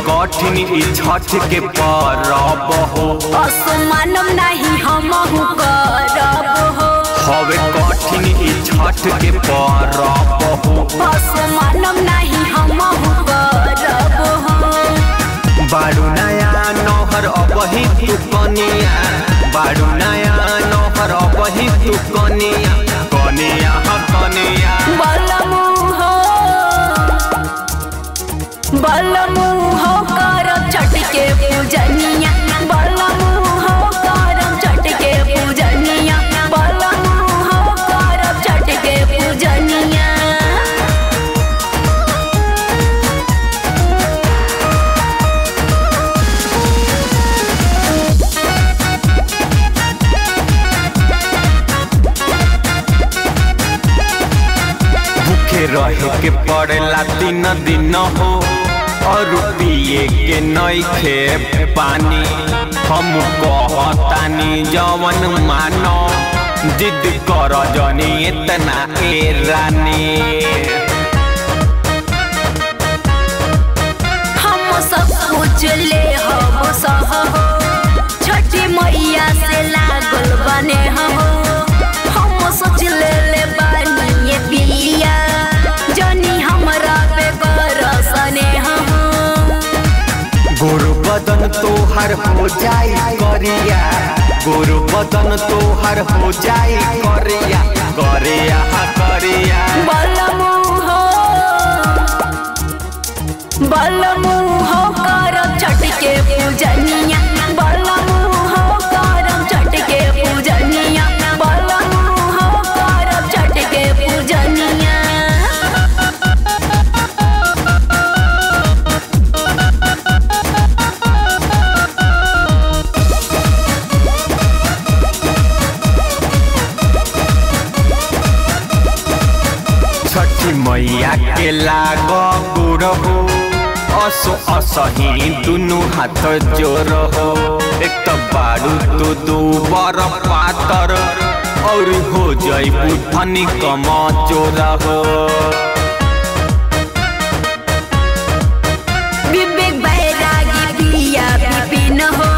कठिन छठ के परब हो असमानम नहीं हमहु करब हो। हवे कठिन छठ के परब हो असमानम नहीं हमहु करब हो। बारू नया नहर अबही तू कनिया, बारू नया नहर अबही तू कनिया, कनिया कनिया बलमु हो बलमु हो करब छठ के पूजनिया, बलमु हो करब छठ के पूजनिया, बलमु हो करब छठ के पूजनिया। भूखे रहे के पड़ेला 3 दिन हो और पिए के नइखे पानी। हम कहतानी जवन मानो जिद कर जनी इतना ए रानी। हम सब कुछ ले हम सह छठी मैया से लागल बने हो। हम सोच ले बानी ये पिया जनी हमरा पे कर सने हो। गोरु बदन तोहर हो जाई करिया, गोरु बदन तोहर हो जाई करिया, करिया करिया बलमु हो बलमु हो करब छठ के पूजनिया, बलमु हो करब छठ के पूजनिया, बलमु हो करब छठ के पूजनिया। छठी मैया के लाग गुड़ हो असो असही दुनु हाथ जोर हो। एक तो बारू तो दू बर पातर और हो जइबू धनी कम चोर हो। विवेक बैरागी पिया विपिन हो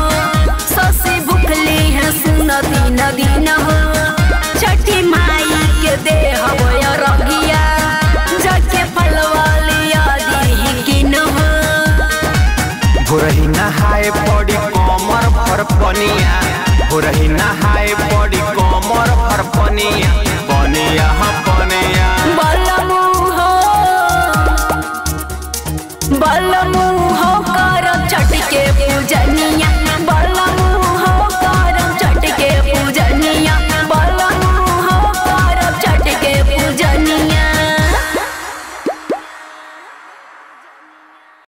ससी भुखले हैं सुन दिन दिन हो। छठी माई के देह रगिया जाके फलवालिया दी किन हो। भोरही नहाए पड़ी कमर भर पनिया, भोरही नहाए पड़ी कमर भर पनिया, पनिया पनिया